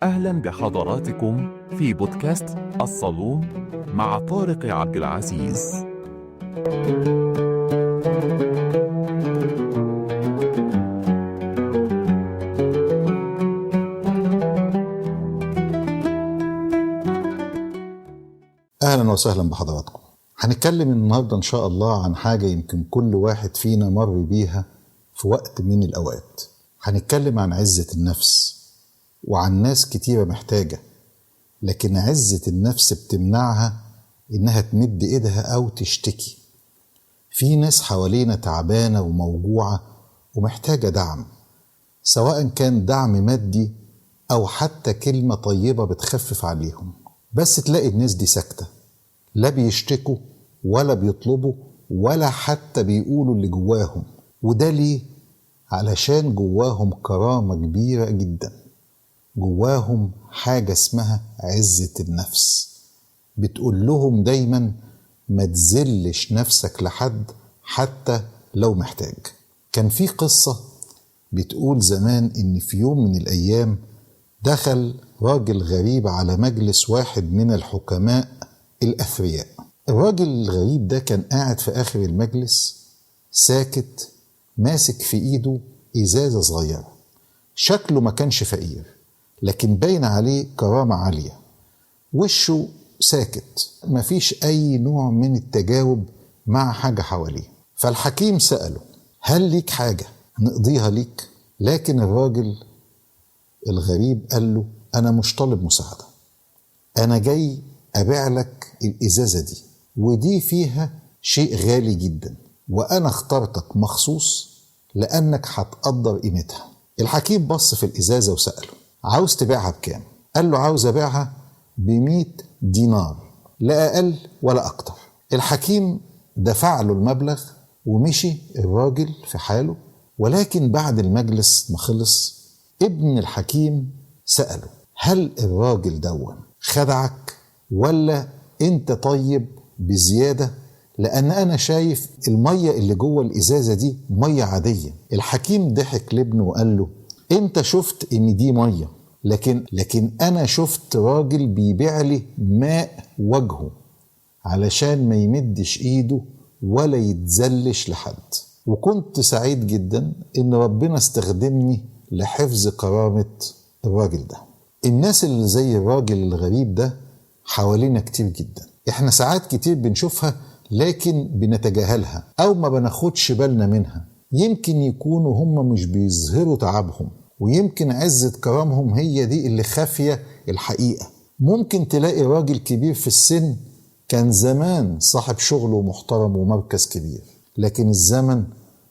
أهلا بحضراتكم في بودكاست الصالون مع طارق عبد العزيز. أهلا وسهلا بحضراتكم. هنتكلم النهاردة إن شاء الله عن حاجة يمكن كل واحد فينا مر بيها في وقت من الأوقات. هنتكلم عن عزة النفس، وعن ناس كتيرة محتاجة، لكن عزة النفس بتمنعها إنها تمد إيدها أو تشتكي. في ناس حوالينا تعبانة وموجوعة ومحتاجة دعم، سواء كان دعم مادي أو حتى كلمة طيبة بتخفف عليهم. بس تلاقي الناس دي ساكتة، لا بيشتكوا ولا بيطلبوا ولا حتى بيقولوا اللي جواهم. وده ليه؟ علشان جواهم كرامة كبيرة جدا، جواهم حاجة اسمها عزة النفس، بتقول لهم دايما ما تذلش نفسك لحد حتى لو محتاج. كان في قصة بتقول زمان إن في يوم من الأيام دخل راجل غريب على مجلس واحد من الحكماء الأثرياء. الراجل الغريب ده كان قاعد في آخر المجلس ساكت، ماسك في إيده إزازة صغيرة. شكله ما كانش فقير، لكن باين عليه كرامة عالية. وشه ساكت، مفيش أي نوع من التجاوب مع حاجة حواليه. فالحكيم سأله: هل ليك حاجة نقضيها ليك؟ لكن الراجل الغريب قال له: أنا مش طالب مساعدة، أنا جاي أبيع لك الإزازة دي، ودي فيها شيء غالي جدا، وأنا اخترتك مخصوص لأنك هتقدر قيمتها. الحكيم بص في الإزازة وسأله: عاوز تبيعها بكام؟ قال له: عاوز أبيعها ب100 دينار، لا أقل ولا أكتر. الحكيم دفع له المبلغ ومشي الراجل في حاله. ولكن بعد المجلس ما خلص، ابن الحكيم سأله: هل الراجل دون خدعك ولا انت طيب بزيادة؟ لأن أنا شايف المية اللي جوه الإزازة دي مية عادية. الحكيم ضحك لابنه وقال له: انت شفت ان دي مية، لكن أنا شفت راجل بيبيع لي ماء وجهه علشان ما يمدش إيده ولا يتزلش لحد. وكنت سعيد جدا إن ربنا استخدمني لحفظ كرامة الراجل ده. الناس اللي زي الراجل الغريب ده حوالينا كتير جدا. احنا ساعات كتير بنشوفها لكن بنتجاهلها أو ما بناخدش بالنا منها. يمكن يكونوا هم مش بيظهروا تعبهم، ويمكن عزة كرامهم هي دي اللي خافية الحقيقة. ممكن تلاقي راجل كبير في السن كان زمان صاحب شغل ومحترم ومركز كبير، لكن الزمن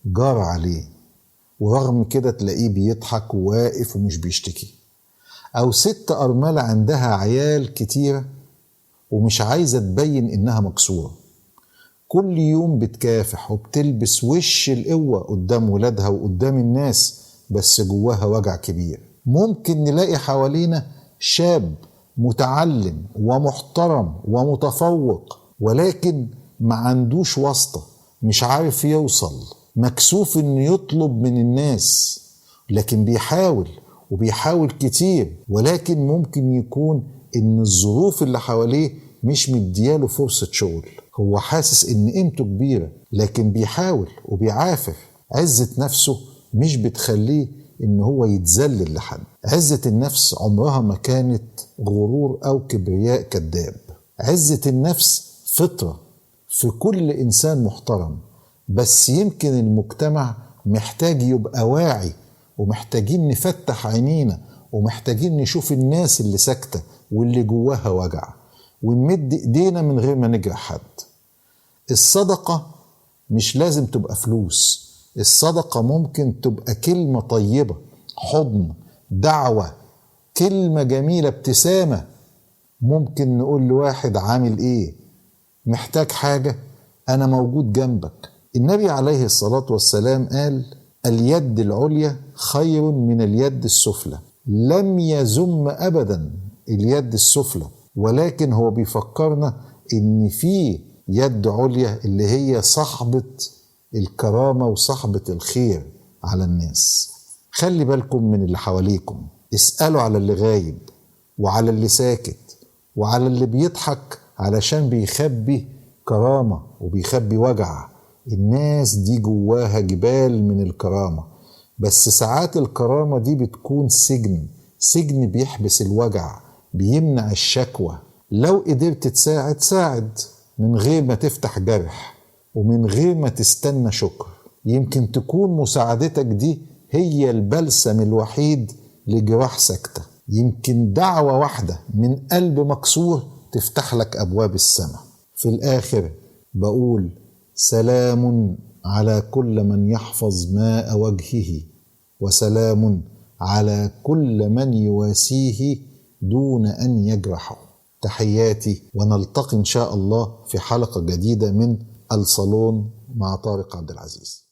جار عليه، ورغم كده تلاقيه بيضحك وواقف ومش بيشتكي. أو ست أرملة عندها عيال كتيرة ومش عايزة تبين إنها مكسورة، كل يوم بتكافح وبتلبس وش القوة قدام ولادها وقدام الناس، بس جواها وجع كبير. ممكن نلاقي حوالينا شاب متعلم ومحترم ومتفوق، ولكن ما عندوش واسطة، مش عارف يوصل، مكسوف إنه يطلب من الناس، لكن بيحاول كتير. ولكن ممكن يكون إن الظروف اللي حواليه مش مدياله فرصة شغل. هو حاسس إن قيمته كبيرة، لكن بيحاول وبيعافر. عزة نفسه مش بتخليه إن هو يتذلل لحد. عزة النفس عمرها ما كانت غرور أو كبرياء كذاب. عزة النفس فطرة في كل إنسان محترم، بس يمكن المجتمع محتاج يبقى واعي، ومحتاجين نفتح عينينا، ومحتاجين نشوف الناس اللي ساكتة واللي جواها وجع، ونمد ايدينا من غير ما نجرح حد. الصدقة مش لازم تبقى فلوس، الصدقة ممكن تبقى كلمة طيبة، حضن، دعوة، كلمة جميلة، ابتسامة. ممكن نقول لواحد: عامل ايه؟ محتاج حاجة؟ أنا موجود جنبك. النبي عليه الصلاة والسلام قال: اليد العليا خير من اليد السفلى. لم يذم أبدا اليد السفلى، ولكن هو بيفكرنا إن في يد عليا اللي هي صاحبة الكرامة وصاحبة الخير على الناس. خلي بالكم من اللي حواليكم، اسألوا على اللي غايب، وعلى اللي ساكت وعلى اللي بيضحك علشان بيخبي كرامة وبيخبي وجع. الناس دي جواها جبال من الكرامة، بس ساعات الكرامة دي بتكون سجن بيحبس الوجع، بيمنع الشكوى. لو قدرت تساعد ساعد من غير ما تفتح جرح ومن غير ما تستنى شكر. يمكن تكون مساعدتك دي هي البلسم الوحيد لجراح سكتة. يمكن دعوة واحدة من قلب مكسور تفتح لك أبواب السماء. في الآخر بقول سلام على كل من يحفظ ماء وجهه، وسلام على كل من يواسيه دون أن يجرحه. تحياتي، ونلتقي إن شاء الله في حلقة جديدة من الصالون مع طارق عبد العزيز.